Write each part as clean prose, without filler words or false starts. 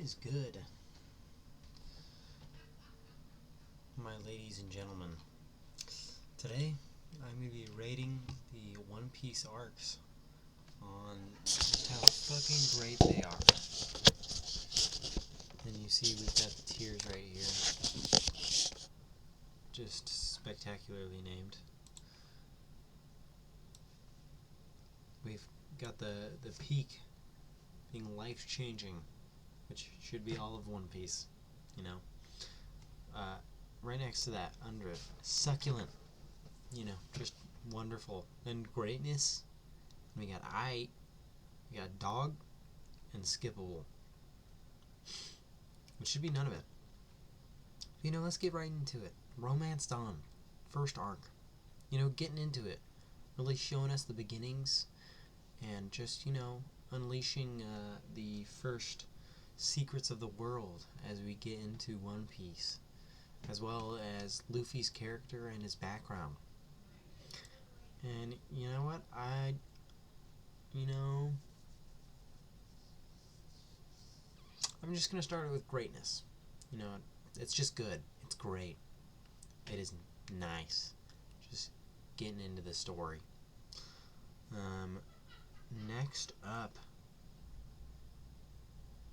is good, my ladies and gentlemen. Today, I'm going to be rating the One Piece arcs on just how fucking great they are. And you see we've got the tiers right here. Just spectacularly named. We've got the peak being life-changing, which should be all of One Piece, you know. Right next to that, under it, succulent, you know, just wonderful. Then greatness, we got I, we got dog, and skippable, which should be none of it. You know, let's get right into it. Romance Dawn, first arc. You know, getting into it, really showing us the beginnings, and just, you know, unleashing the first secrets of the world as we get into One Piece, as well as Luffy's character and his background. And you know what? I'm just going to start with greatness. You know, it's just good. It's great. It is nice. Just getting into the story. Next up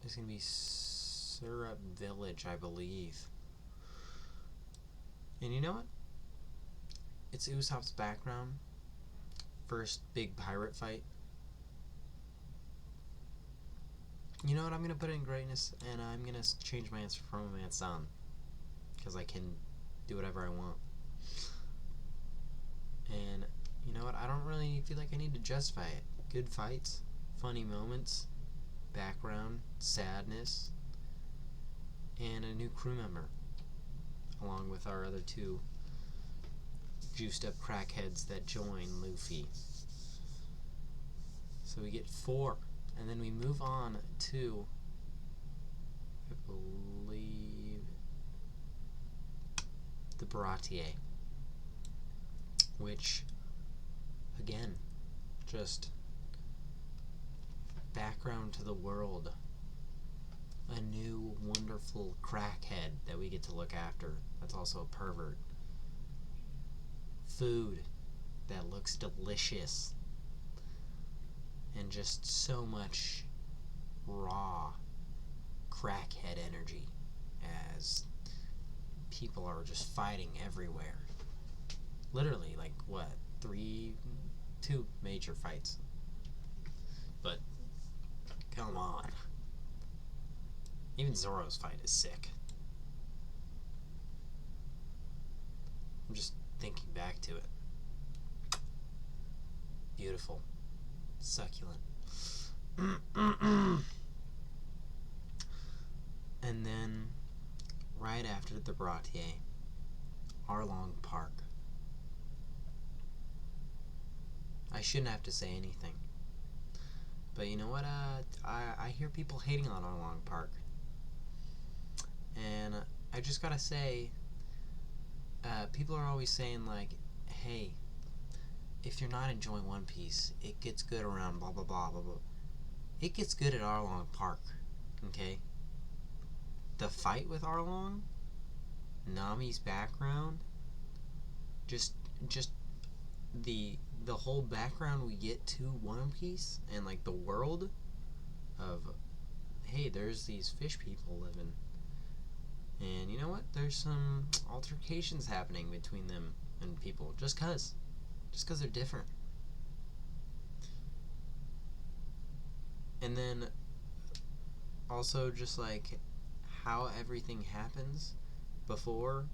is going to be Syrup Village, I believe. And you know what? It's Usopp's background. First big pirate fight. You know what? I'm going to put it in greatness, and I'm going to change my answer from Romance Dawn, because I can do whatever I want. And you know what? I don't really feel like I need to justify it. Good fights, funny moments, background, sadness, and a new crew member, along with our other two juiced up crackheads that join Luffy. So we get 4, and then we move on to, I believe, the Baratier, which, again, just background to the world. A new wonderful crackhead that we get to look after that's also a pervert. Food that looks delicious, and just so much raw crackhead energy as people are just fighting everywhere. Literally, like, what, 2 major fights. But come on. Even Zoro's fight is sick. I'm just thinking back to it. Beautiful. Succulent. And then, right after the Baratier, Arlong Park. I shouldn't have to say anything. But you know what? I hear people hating on Arlong Park. And I just gotta say, people are always saying, like, hey, if you're not enjoying One Piece, it gets good around blah blah blah blah blah. It gets good at Arlong Park, okay? The fight with Arlong, Nami's background, just the whole background we get to One Piece, and like the world of, hey, there's these fish people living. And you know what? There's some altercations happening between them and people. Just cause they're different. And then also just like how everything happens before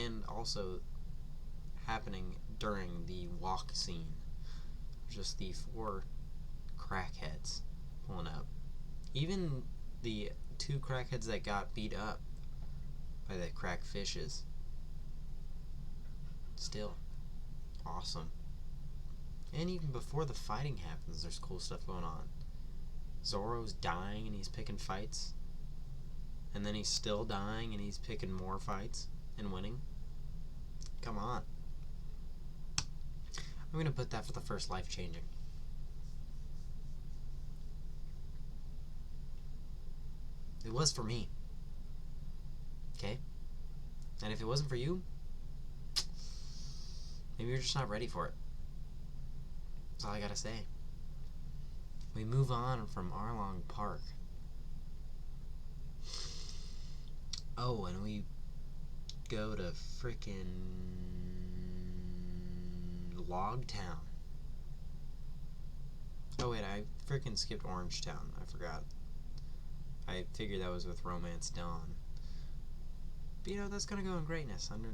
and also happening during the walk scene. Just the 4 crackheads pulling up. Even the 2 crackheads that got beat up by the crack fishes. Still awesome. And even before the fighting happens, there's cool stuff going on. Zoro's dying and he's picking fights. And then he's still dying and he's picking more fights and winning. Come on. I'm going to put that for the first life-changing. It was for me. Okay? And if it wasn't for you, maybe you're just not ready for it. That's all I gotta say. We move on from Arlong Park. Oh, and we go to frickin' Log Town. Oh wait, I frickin' skipped Orange Town. I forgot. I figured that was with Romance Dawn. But that's gonna go in greatness under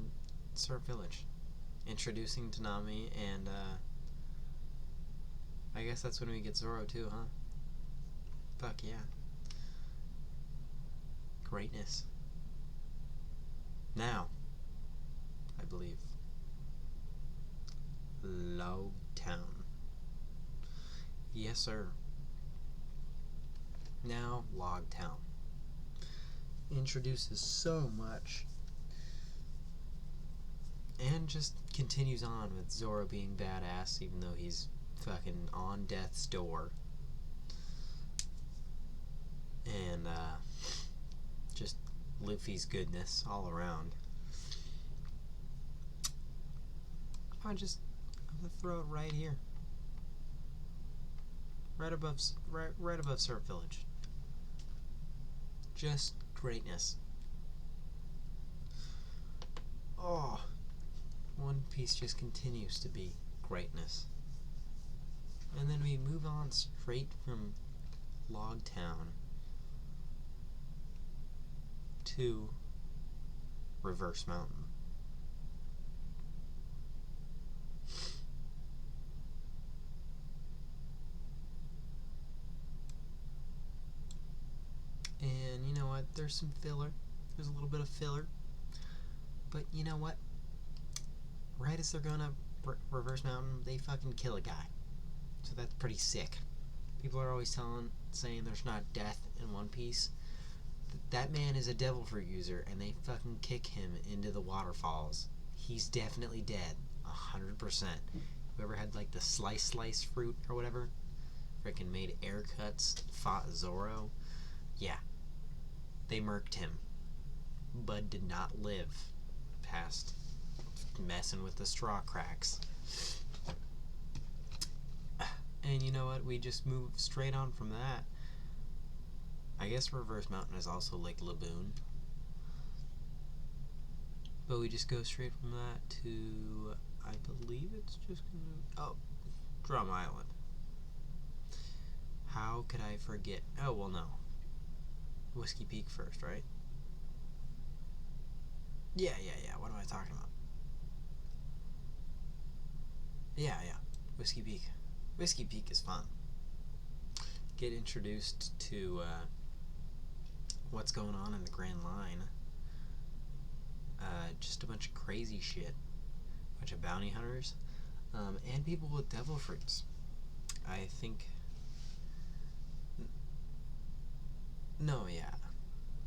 Surf Village. Introducing Tanami, and I guess that's when we get Zoro too, huh? Fuck yeah. Greatness. Now, I believe, Log Town. Yes, sir. Now, Log Town. Introduces so much. And just continues on with Zoro being badass, even though he's fucking on death's door. And, just Luffy's goodness all around. I'm gonna throw it right here. Right above Surf Village. Just greatness. Oh, One Piece just continues to be greatness. And then we move on straight from Log Town to Reverse Mountain. And you know what? There's some filler. There's a little bit of filler. But you know what? Right as they're going up Reverse Mountain, they fucking kill a guy. So that's pretty sick. People are always saying there's not death in One Piece. That man is a devil fruit user, and they fucking kick him into the waterfalls. He's definitely dead. 100%. Whoever had like the slice fruit or whatever, freaking made air cuts, fought Zoro. Yeah. They murked him. Bud did not live past messing with the straw cracks. And you know what? We just move straight on from that. I guess Reverse Mountain is also Lake Laboon. But we just go straight from that to, I believe it's just gonna, Drum Island. How could I forget? Oh, well, no. Whiskey Peak first, right? Yeah. What am I talking about? Yeah. Whiskey Peak. Whiskey Peak is fun. Get introduced to what's going on in the Grand Line. Just a bunch of crazy shit. A bunch of bounty hunters. And people with devil fruits. I think... No, yeah.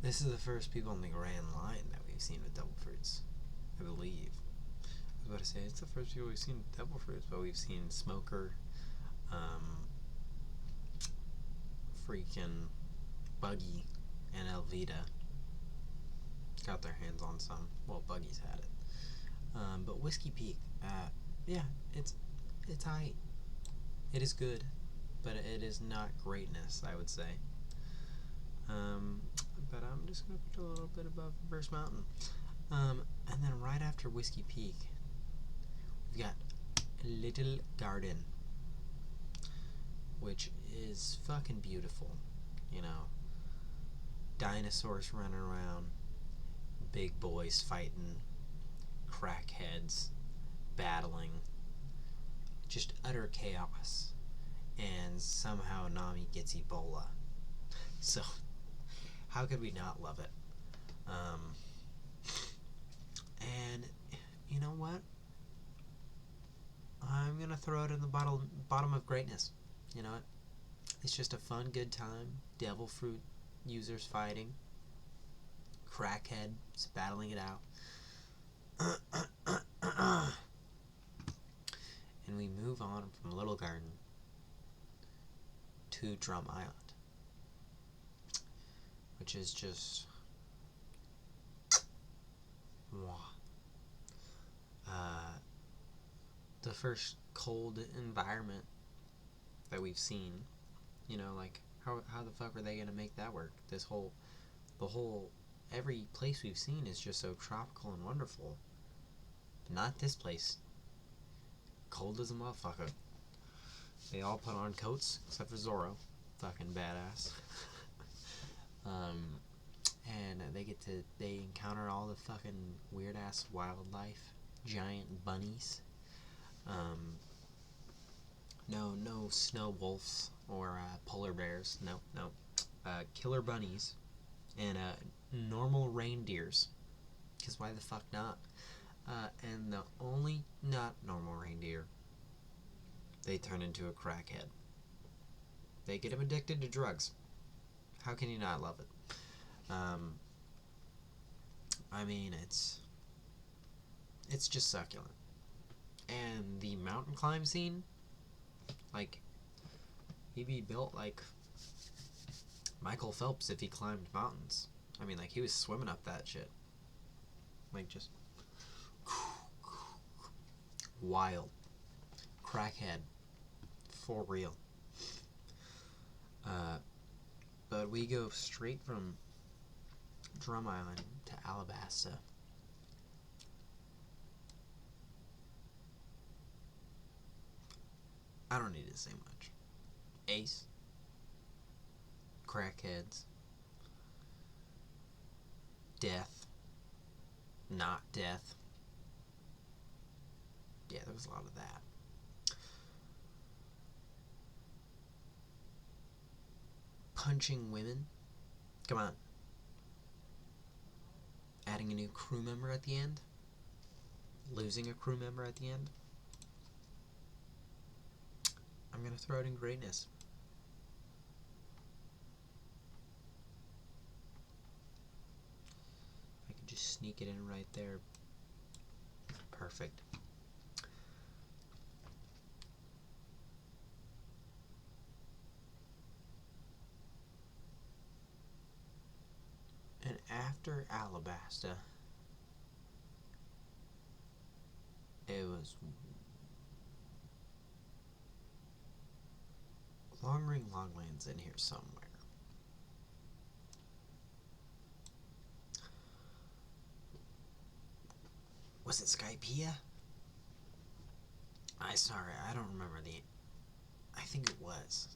This is the first people in the Grand Line that we've seen with devil fruits. I believe. I was about to say, it's the first people we've seen with devil fruits, but we've seen Smoker, freaking Buggy, and Elvita got their hands on some. Well, Buggy's had it. But Whiskey Peak, yeah, it's aight. It is good, but it is not greatness, I would say. But I'm just going to put a little bit above Reverse Mountain. And then right after Whiskey Peak, we've got Little Garden, which is fucking beautiful. Dinosaurs running around, big boys fighting, crackheads battling, just utter chaos. And somehow Nami gets Ebola. So, how could we not love it? And you know what? I'm gonna throw it in the bottom of greatness. You know what? It's just a fun, good time. Devil fruit users fighting. Crackheads battling it out. And we move on from Little Garden to Drum Island, which is just the first cold environment that we've seen. You know, like how the fuck are they gonna make that work? Every place we've seen is just so tropical and wonderful. But not this place. Cold as a motherfucker. They all put on coats except for Zorro, fucking badass. And they encounter all the fucking weird ass wildlife, giant bunnies. No snow wolves or polar bears. No. Killer bunnies and normal reindeers. Because why the fuck not? And the only not normal reindeer, they turn into a crackhead. They get him addicted to drugs. How can you not love it? I mean, it's just succulent. And the mountain climb scene, like, he'd be built like Michael Phelps if he climbed mountains. I mean, like, he was swimming up that shit. Like, just wild. Crackhead. For real. But we go straight from Drum Island to Alabasta. I don't need to say much. Ace. Crackheads. Death. Not death. Yeah, there was a lot of that. Punching women. Come on. Adding a new crew member at the end. Losing a crew member at the end. I'm gonna throw it in greatness. I could just sneak it in right there. Perfect. And after Alabasta, it was Longland's in here somewhere. Was it Skypea? I don't remember I think it was.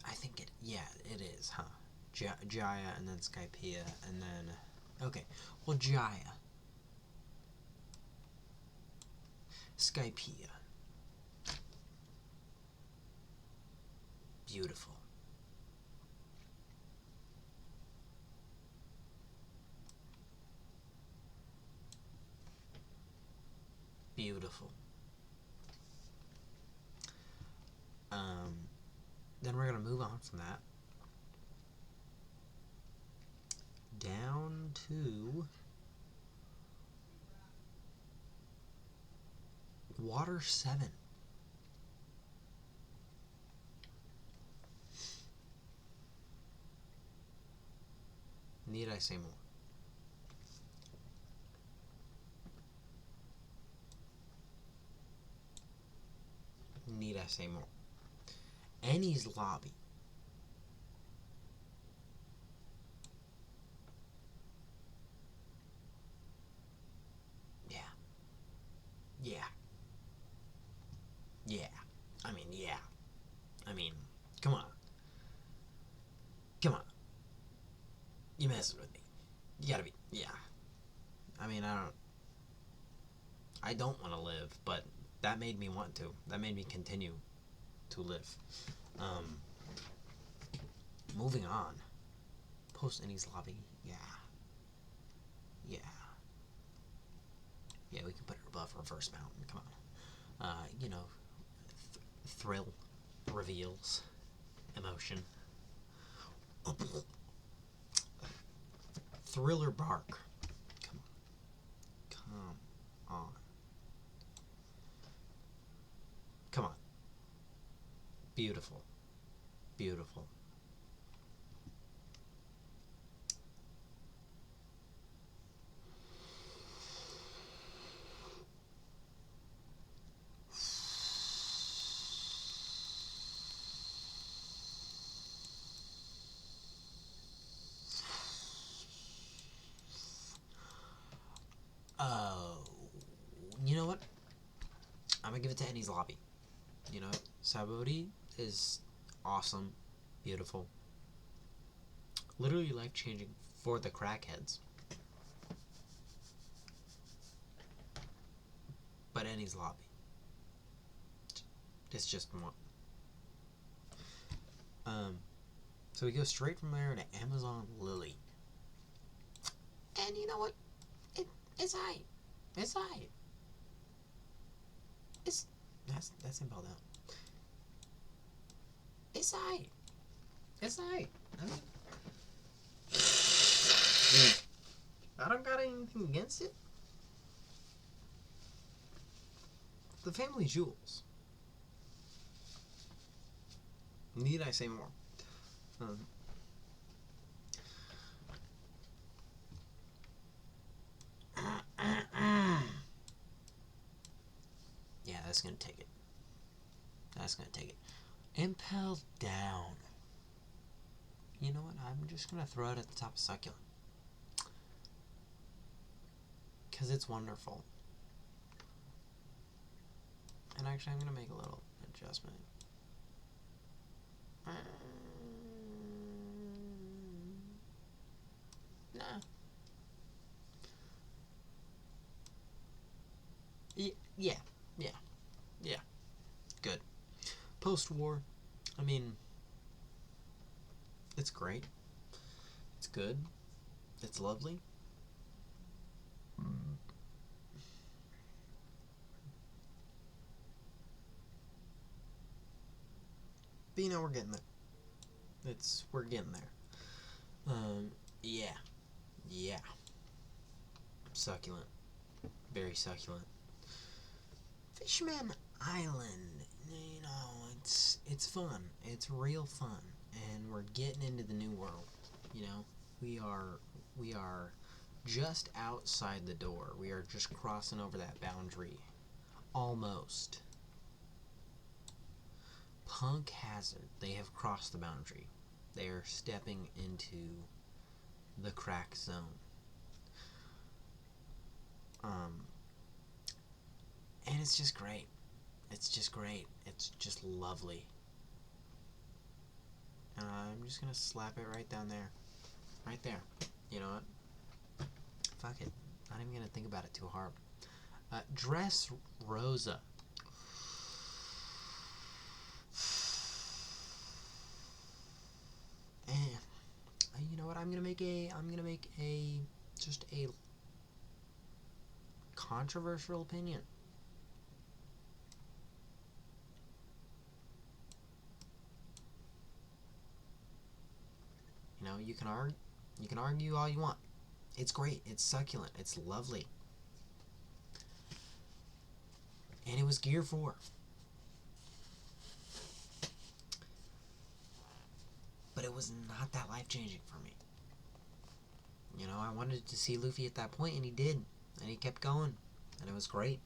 I think it is, huh? Jaya and then Skypea and then... Okay, well, Jaya. Skypea. Beautiful. Beautiful. Then we're going to move on from that. Down to Water 7. Need I say more? Need I say more? Annie's lobby. Yeah. I mean, come on. You messing with me. You gotta be, yeah. I mean, I don't want to live, but that made me want to. That made me continue to live. Moving on. Post Annie's lobby. Yeah, we can put her above Reverse Mountain. Come on. Thrill, reveals, emotion. Thriller bark. Come on. Beautiful. Beautiful. Oh, you know what? I'm gonna give it to Annie's Lobby. You know, Sabori is awesome, beautiful, literally life changing for the crackheads. But Annie's Lobby, it's just more. So we go straight from there to Amazon Lily, and you know what? It's I. It's I. It's that's impelled out. It's I. It's I. I don't got anything against it. The family jewels. Need I say more? Yeah, that's gonna take it. That's gonna take it. Impel down. You know what? I'm just gonna throw it at the top of succulent. Because it's wonderful. And actually, I'm gonna make a little adjustment. Nah. Yeah. Good. Postwar, I mean, it's great. It's good. It's lovely. But you know, we're getting there. We're getting there. Yeah. Succulent. Very succulent. Fishman Island, you know, it's fun. It's real fun, and we're getting into the new world. You know, we are just outside the door. We are just crossing over that boundary, almost. Punk Hazard, they have crossed the boundary. They are stepping into the crack zone. And it's just great. It's just great. It's just lovely. I'm just gonna slap it right down there. Right there. You know what? Fuck it. Not even gonna think about it too hard. Dress Rosa. You know what? I'm gonna make a just a controversial opinion. You know, you can argue all you want. It's great. It's succulent. It's lovely. And it was Gear 4. But it was not that life-changing for me. You know, I wanted to see Luffy at that point, and he did. And he kept going. And it was great.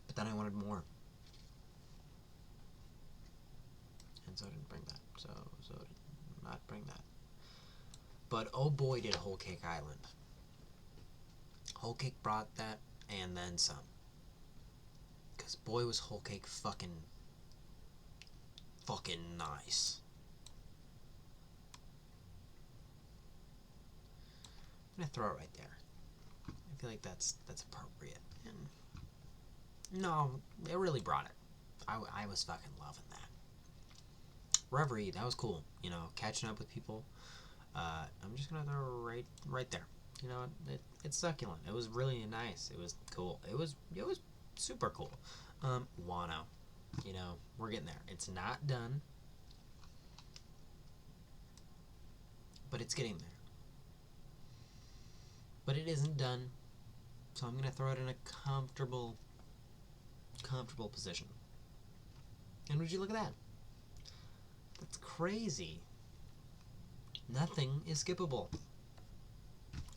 But then I wanted more. And so I didn't bring that. So did not bring that. But oh boy, did Whole Cake Island. Whole Cake brought that, and then some. Because boy was Whole Cake fucking nice. I'm gonna throw it right there. I feel like that's appropriate. And no, it really brought it. I was fucking loving that. Reverie, that was cool. You know, catching up with people. I'm just gonna throw it right there. You know, it's succulent. It was really nice. It was cool. It was super cool. Wano. You know, we're getting there. It's not done, but it's getting there. But it isn't done, so I'm gonna throw it in a comfortable position. And would you look at that? That's crazy. Nothing is skippable.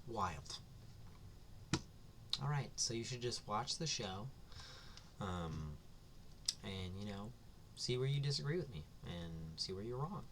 Wild. Alright, so you should just watch the show, and, see where you disagree with me, and see where you're wrong.